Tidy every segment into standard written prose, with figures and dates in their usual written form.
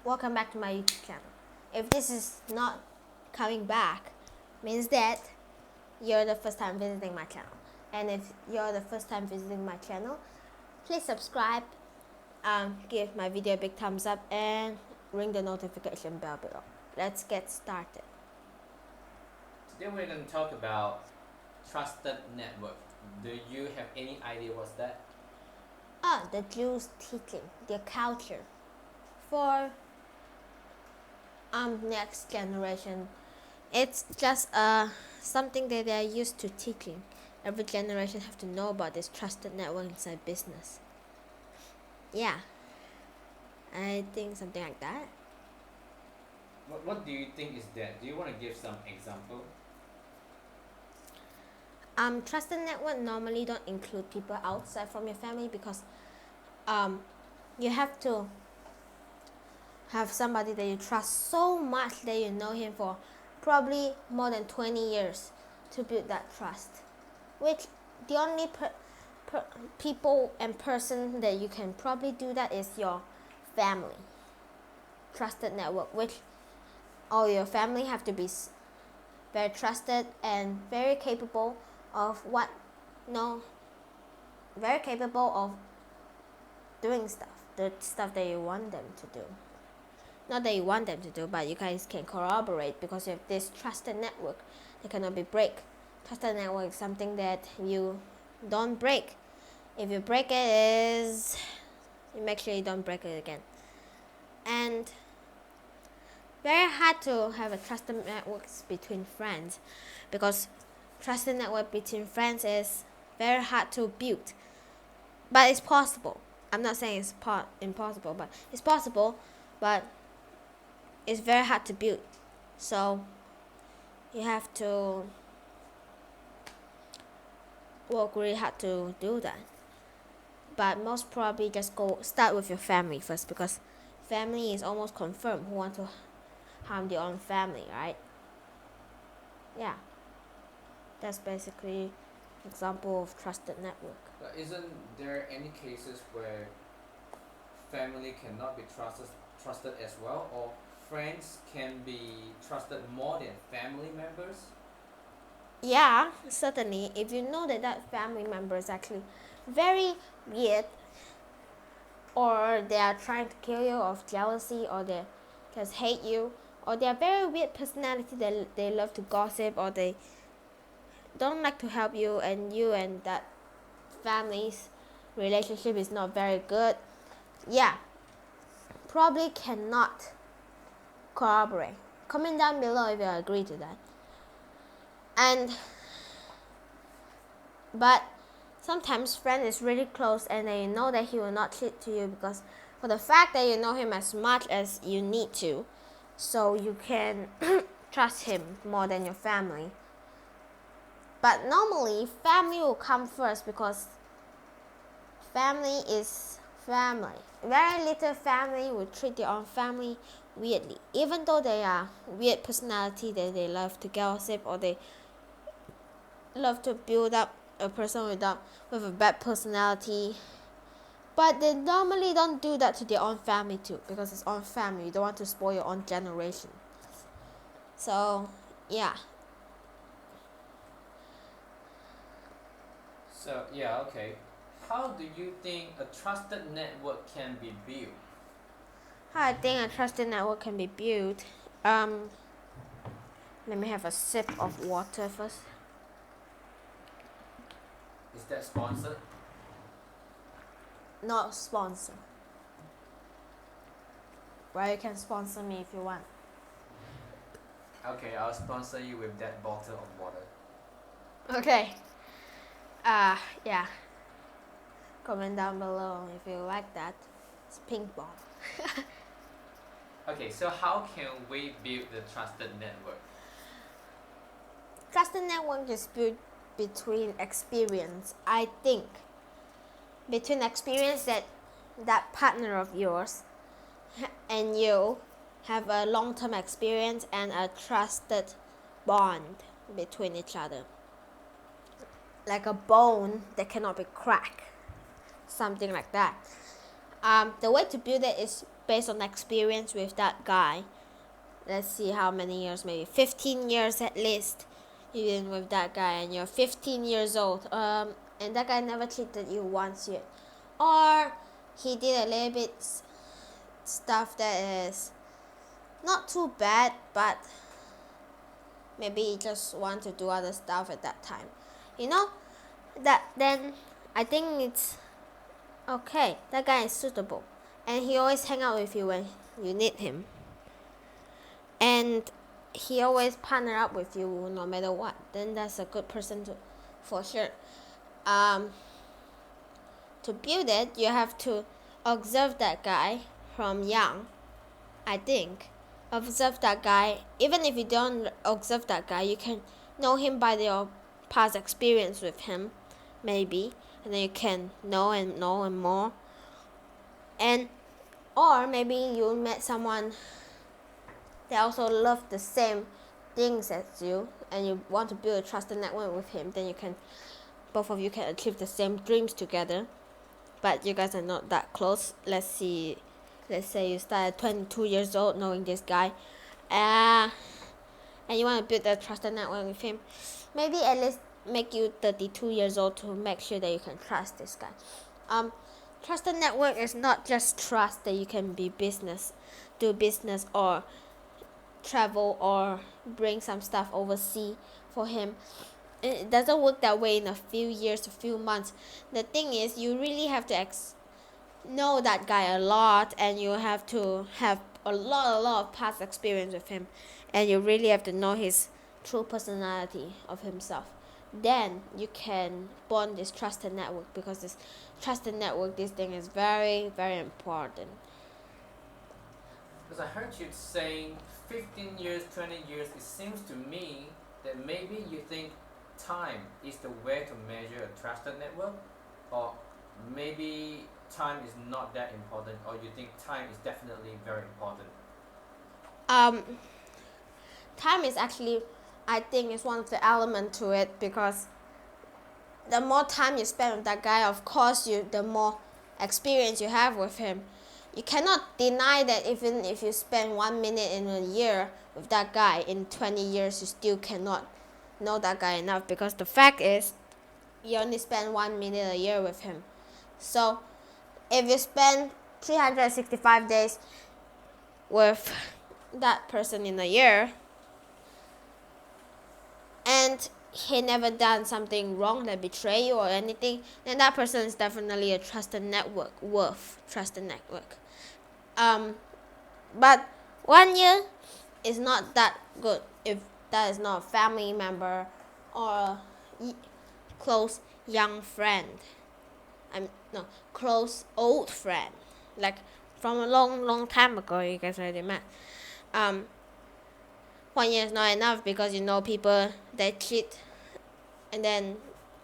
welcome back to my YouTube channel. If this is not coming back, means that you're the first time visiting my channel. And if you're the first time visiting my channel, please subscribe, give my video a big thumbs up, and ring the notification bell below. Let's get started. Today we're going to talk about trusted network. Do you have any idea what's that? The Jews' teaching, their culture, for next generation. It's just something that they are used to teaching. Every generation have to know about this trusted network inside business. Yeah, I think something like that. What do you think is that? Do you want to give some example? Trusted network normally don't include people outside from your family because you have to have somebody that you trust so much that you know him for probably more than 20 years to build that trust, which the only people and person that you can probably do that is your family. Trusted network, which all your family have to be very trusted and very capable of very capable of doing the stuff that you want them to do. Not that you want them to do, but you guys can corroborate because you have this trusted network that cannot be break. Trusted network is something that you don't break. If you break it, you make sure you don't break it again. And very hard to have a trusted network between friends because trusted network between friends is very hard to build. But it's possible. I'm not saying it's impossible, but it's possible. But it's very hard to build. So you have to work really hard to do that. But most probably just start with your family first because family is almost confirmed who want to harm their own family, right? Yeah. That's basically an example of trusted network. But isn't there any cases where family cannot be trusted as well, or friends can be trusted more than family members? Yeah, certainly. If you know that family member is actually very weird, or they are trying to kill you of jealousy, or they just hate you, or they are very weird personality, they love to gossip, or they don't like to help you and that family's relationship is not very good, yeah, probably cannot corroborate. Comment down below if you agree to that. But sometimes friend is really close and then you know that he will not cheat to you because for the fact that you know him as much as you need to, so you can trust him more than your family. But normally family will come first because family is family. Very little family will treat their own family weirdly, even though they are weird personality, that they love to gossip or they love to build up a person with a bad personality. But they normally don't do that to their own family too, because it's own family. You don't want to spoil your own generation. So, yeah. So yeah, okay. How do you think a trusted network can be built? How I think a trusted network can be built. Let me have a sip of water first. Is that sponsored? Not sponsor. Well, you can sponsor me if you want. Okay, I'll sponsor you with that bottle of water. Okay. Yeah. Comment down below if you like that. It's pink ball. Okay, so how can we build the trusted network? Trusted network is built between experience. I think between experience that partner of yours and you have a long-term experience and a trusted bond between each other, like a bone that cannot be cracked, something like that. The way to build it is based on experience with that guy. Let's see how many years, maybe 15 years at least you've been with that guy and you're 15 years old, and that guy never cheated you once yet, or he did a little bit stuff that is not too bad, but maybe he just want to do other stuff at that time, that then I think it's okay. That guy is suitable and he always hang out with you when you need him, and he always partner up with you no matter what. Then that's a good person for sure. To build it, you have to observe that guy from young. I think observe that guy. Even if you don't observe that guy, you can know him by your past experience with him, maybe, and then you can know and more. And or maybe you met someone that also love the same things as you, and you want to build a trusted network with him. Then both of you can achieve the same dreams together, but you guys are not that close. Let's say you start at 22 years old knowing this guy, and you want to build a trusted network with him. Maybe at least make you 32 years old to make sure that you can trust this guy. Trusted network is not just trust that you can do business or travel or bring some stuff overseas for him. It doesn't work that way in a few years, a few months. The thing is, you really have to know that guy a lot, and you have to have a lot of past experience with him, and you really have to know his true personality of himself. Then you can bond this trusted network, because this trusted network, this thing is very, very important. Because I heard you saying 15 years, 20 years, it seems to me that maybe you think time is the way to measure a trusted network, or maybe time is not that important, or you think time is definitely very important. Time is actually, I think, is one of the elements to it, because the more time you spend with that guy, of course, the more experience you have with him. You cannot deny that even if you spend 1 minute in a year with that guy, in 20 years you still cannot know that guy enough, because the fact is you only spend 1 minute a year with him. So if you spend 365 days with that person in a year, and he never done something wrong that betray you or anything, then that person is definitely a trusted network, worth trusted network. But 1 year is not that good if that is not a family member or a close young friend. Close old friend, like from a long time ago you guys already met. 1 year is not enough, because people that cheat, and then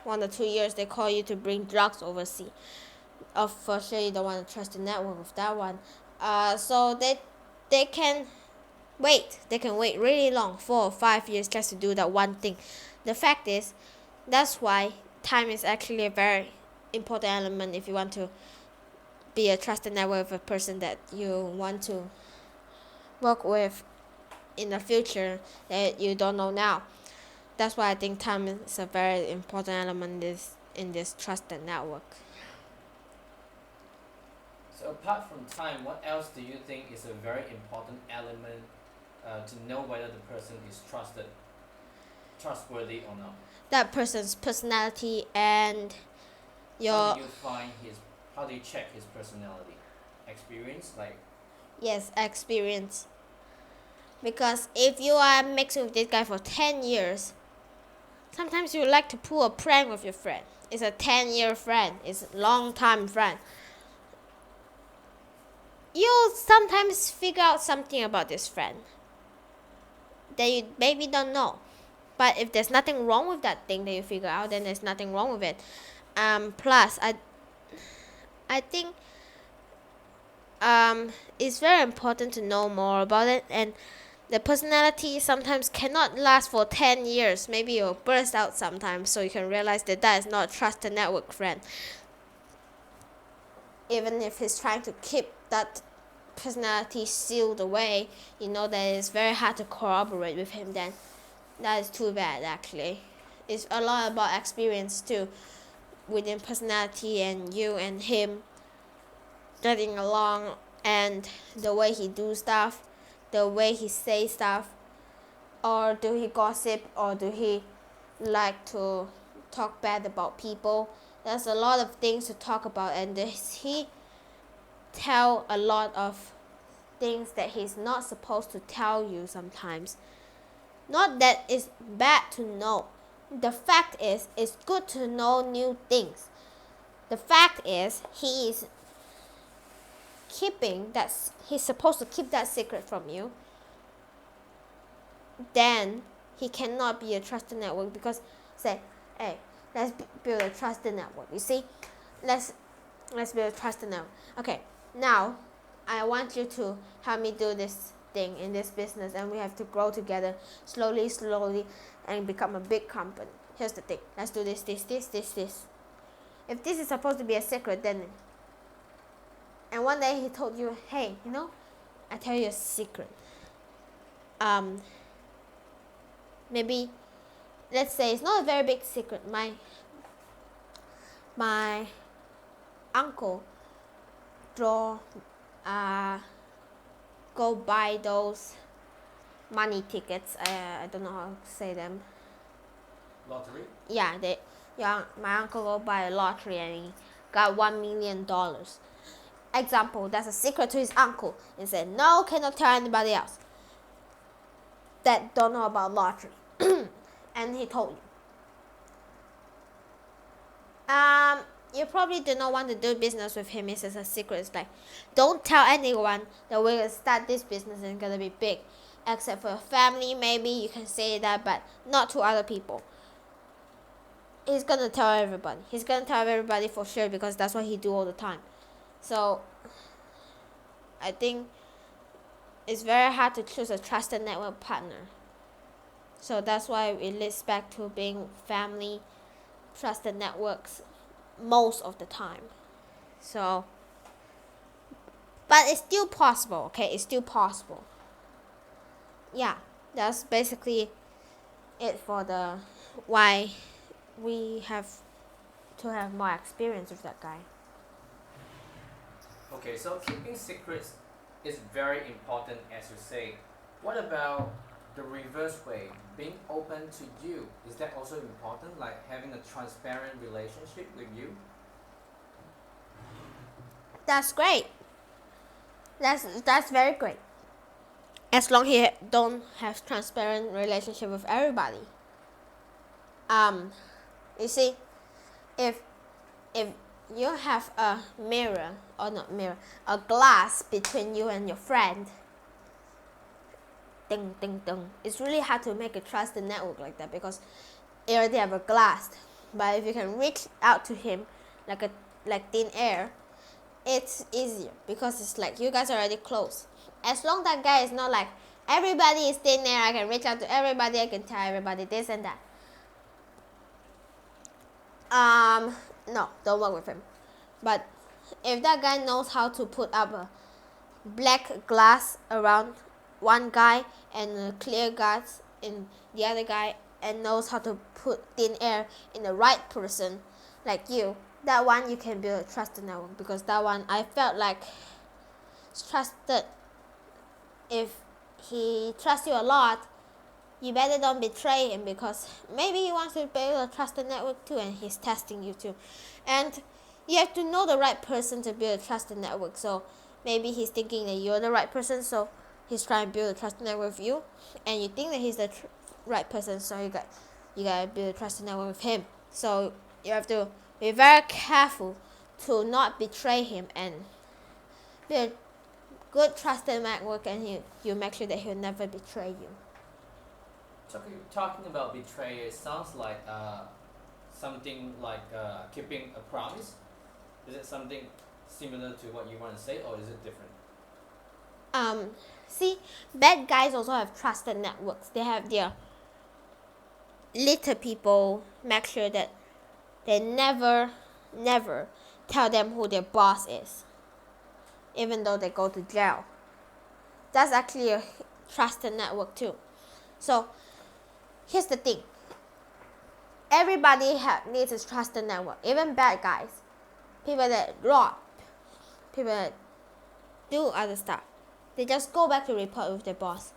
1 or 2 years they call you to bring drugs overseas. For sure you don't want to trust the network with that one. So they can wait really long, 4 or 5 years, just to do that one thing. The fact is, that's why time is actually a very important element if you want to be a trusted network with a person that you want to work with in the future that you don't know now. That's why I think time is a very important element in this trusted network. So apart from time, what else do you think is a very important element to know whether the person is trustworthy or not? That person's personality and How do you check his personality? Experience, like? Yes, experience. Because if you are mixing with this guy for 10 years, sometimes you like to pull a prank with your friend. It's a 10-year friend. It's a long-time friend. You'll sometimes figure out something about this friend that you maybe don't know. But if there's nothing wrong with that thing that you figure out, then there's nothing wrong with it. Plus, I think it's very important to know more about it, and the personality sometimes cannot last for 10 years. Maybe it'll burst out sometimes, so you can realize that is not a trusted network friend. even if he's trying to keep that personality sealed away, you know that it's very hard to corroborate with him, then that is too bad actually. It's a lot about experience too, within personality and you and him getting along, and the way he do stuff, the way he say stuff, or do he gossip, or do he like to talk bad about people. There's a lot of things to talk about, and does he tell a lot of things that he's not supposed to tell you sometimes. Not that it's bad to know. The fact is, it's good to know new things. The fact is, he's supposed to keep that secret from you. Then he cannot be a trusted network, because say, hey, let's build a trusted network. You see, let's build a trusted network. Okay, now I want you to help me do this thing in this business, and we have to grow together slowly and become a big company. Here's the thing, let's do this. If this is supposed to be a secret, then, and one day he told you, hey, I tell you a secret. Maybe, let's say it's not a very big secret. My uncle go buy those money tickets. I don't know how to say them. Lottery? Yeah, my uncle go buy a lottery and he got $1 million. Example, that's a secret to his uncle, and said, no, cannot tell anybody else that don't know about lottery. And he told you. You probably do not want to do business with him. It's just a secret. It's like, don't tell anyone that we're going to start this business and it's going to be big. Except for your family, maybe you can say that, but not to other people. He's going to tell everybody. He's going to tell everybody for sure, because that's what he do all the time. So, I think it's very hard to choose a trusted network partner. So that's why it leads back to being family, trusted networks most of the time. So, but it's still possible, okay? It's still possible. Yeah, that's basically it for the why we have to have more experience with that guy. Okay, so keeping secrets is very important, as you say. What about the reverse way, being open to you? Is that also important, like having a transparent relationship with you? That's great. That's very great. As long as he don't have transparent relationship with everybody. You see, if you have a mirror, or not mirror, a glass between you and your friend, ding ding ding, it's really hard to make a trusted network like that, because you already have a glass. But if you can reach out to him like thin air, it's easier, because it's like you guys are already close. As long that guy is not like, everybody is thin air, I can reach out to everybody, I can tell everybody this and that. No, don't work with him. But if that guy knows how to put up a black glass around one guy and a clear glass in the other guy, and knows how to put thin air in the right person, like you, that one you can build a trusted network, because that one I felt like trusted. If he trusts you a lot, you better don't betray him, because maybe he wants to build a trusted network too, and he's testing you too. And you have to know the right person to build a trusted network. So maybe he's thinking that you're the right person, so he's trying to build a trusted network with you, and you think that he's the right person, so you gotta build a trusted network with him. So you have to be very careful to not betray him, and build good trusted network, and you make sure that he'll never betray you. Talking about betrayal, it sounds like something like keeping a promise. Is it something similar to what you want to say, or is it different? See, bad guys also have trusted networks. They have their little people make sure that they never tell them who their boss is, even though they go to jail. That's actually a trusted network too. So here's the thing. Everybody needs a trusted network, even bad guys, people that rob, people that do other stuff. They just go back to report with their boss.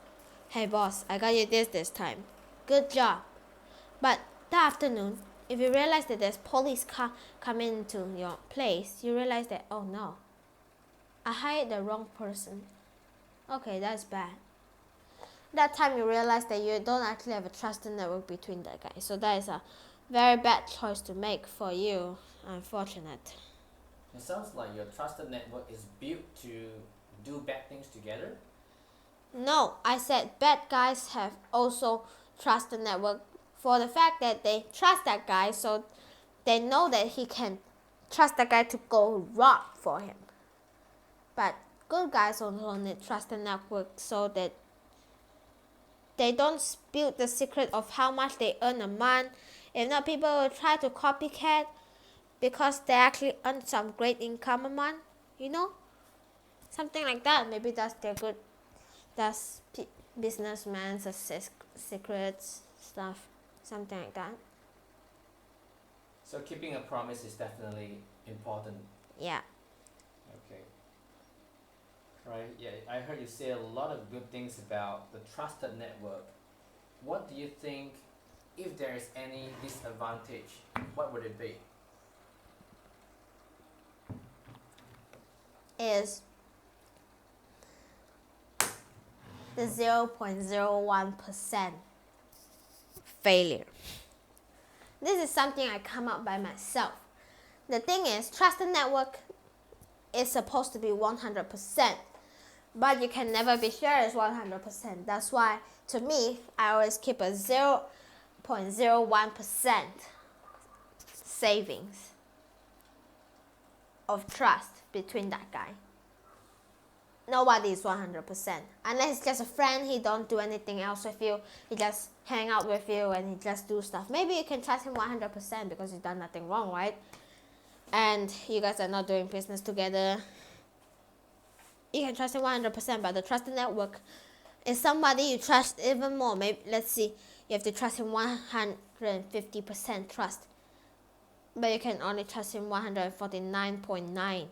Hey boss, I got you this time. Good job. But that afternoon, if you realize that there's police car coming into your place, you realize that, oh no, I hired the wrong person. Okay, that's bad. That time you realize that you don't actually have a trusted network between that guy. So that is a very bad choice to make for you. Unfortunate. It sounds like your trusted network is built to do bad things together. No, I said bad guys have also trusted network for the fact that they trust that guy, so they know that he can trust that guy to go rob for him. But good guys also need trusted network so that they don't spill the secret of how much they earn a month. If not, people will try to copycat because they actually earn some great income a month, something like that. Maybe that's their good, that's businessman's secrets stuff, something like that. So keeping a promise is definitely important. Yeah. Okay. Right. Yeah, I heard you say a lot of good things about the trusted network. What do you think, if there is any disadvantage, what would it be? Is the 0.01% failure. This is something I come up by myself. The thing is, trusted network is supposed to be 100%, but you can never be sure it's 100%. That's why, to me, I always keep a 0.01% savings of trust between that guy. Nobody is 100%. Unless it's just a friend, he don't do anything else with you. He just hang out with you and he just do stuff. Maybe you can trust him 100% because he's done nothing wrong, right? And you guys are not doing business together. You can trust him 100%, but the trusted network is somebody you trust even more. Maybe, let's see, you have to trust him 150% trust. But you can only trust him 149.9%.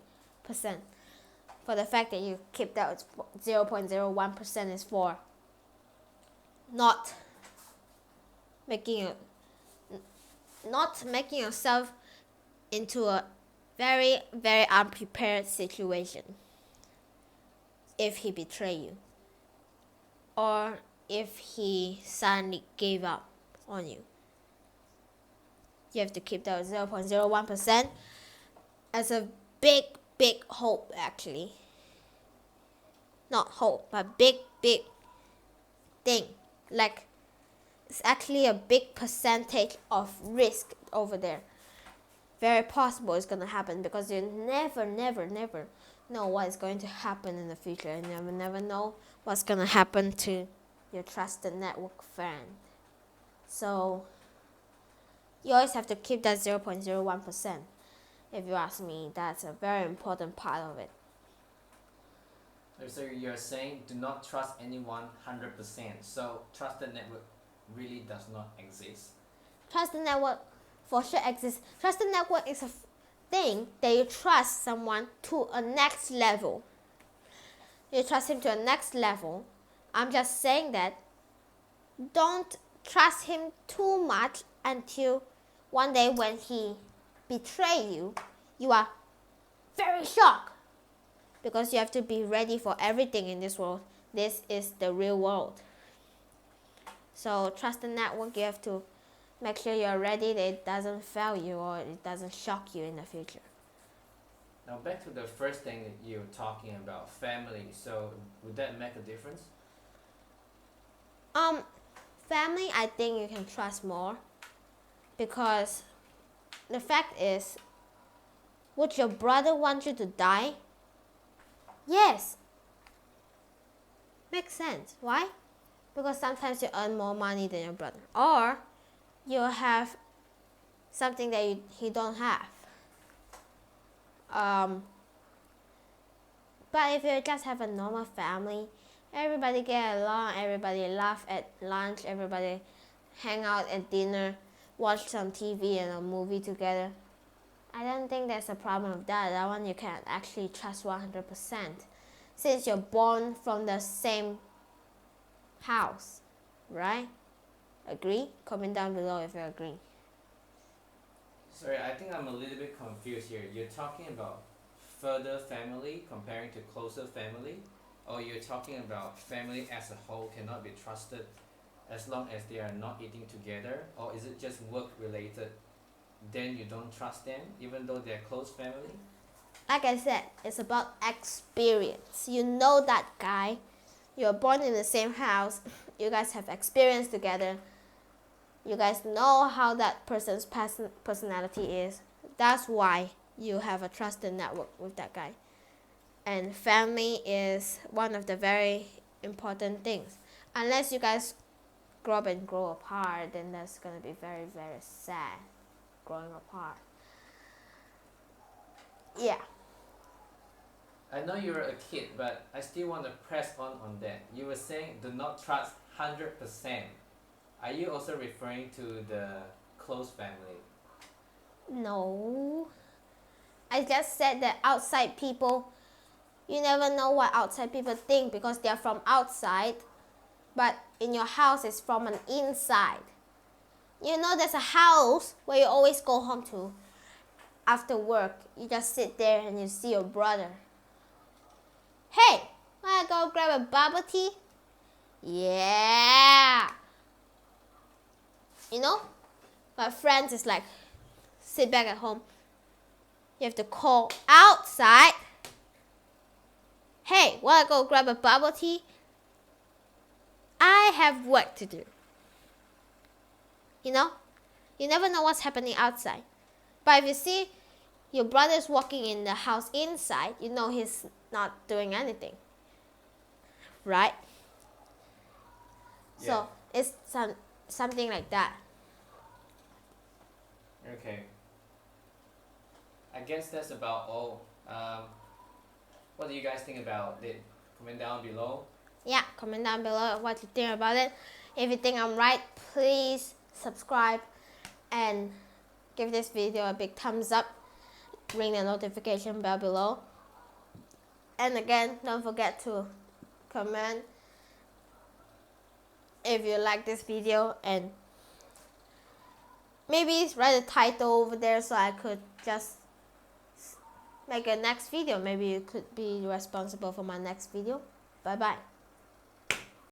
For the fact that you keep that 0.01% is for not making yourself into a very, very unprepared situation if he betray you or if he suddenly gave up on you. You have to keep that 0.01% as a big hope, actually. Not hope, but big thing. Like, it's actually a big percentage of risk over there. Very possible it's going to happen because you never know what is going to happen in the future. You never know what's going to happen to your trusted network friend. So, you always have to keep that 0.01%. If you ask me, that's a very important part of it. So you're saying do not trust anyone 100%. So trusted network really does not exist. Trusted network for sure exists. Trusted network is a thing that you trust someone to a next level. You trust him to a next level. I'm just saying that don't trust him too much until one day when he betray you, you are very shocked because you have to be ready for everything in this world. This is the real world. So trust the network. You have to make sure you're ready that it doesn't fail you or it doesn't shock you in the future. Now back to the first thing that you were talking about, family. So would that make a difference? Family, I think you can trust more because the fact is, would your brother want you to die? Yes. Makes sense. Why? Because sometimes you earn more money than your brother. Or you have something that he don't have. But if you just have a normal family, everybody get along, everybody laugh at lunch, everybody hang out at dinner, watch some TV and a movie together, I don't think there's a problem with that. That one you can actually trust 100%, since you're born from the same house, right? Agree? Comment down below if you agree. Sorry, I think I'm a little bit confused here. You're talking about further family comparing to closer family, or you're talking about family as a whole cannot be trusted as long as they are not eating together, or is it just work related? Then you don't trust them even though they're close family? Like I said, it's about experience. You know that guy, you're born in the same house, you guys have experience together, you guys know how that person's personality is. That's why you have a trusted network with that guy. And family is one of the very important things. Unless you guys grow up and grow apart, then that's gonna be very, very sad, growing apart. Yeah. I know you're a kid, but I still want to press on that. You were saying do not trust 100%. Are you also referring to the close family? No. I just said that outside people, you never know what outside people think because they're from outside, but in your house it's from an inside. You know, there's a house where you always go home to after work. You just sit there and you see your brother. Hey, wanna go grab a bubble tea? Yeah. You know? But friends is like, sit back at home. You have to call outside. Hey, wanna go grab a bubble tea? I have work to do. You know? You never know what's happening outside. But if you see your brother's walking in the house inside, you know he's not doing anything. Right? Yeah. So it's something like that. Okay. I guess that's about all. What do you guys think about it? Comment down below. Yeah, comment down below what you think about it. If you think I'm right, please subscribe and give this video a big thumbs up. Ring the notification bell below. And again, don't forget to comment if you like this video, and maybe write a title over there so I could just make a next video. Maybe you could be responsible for my next video. Bye bye.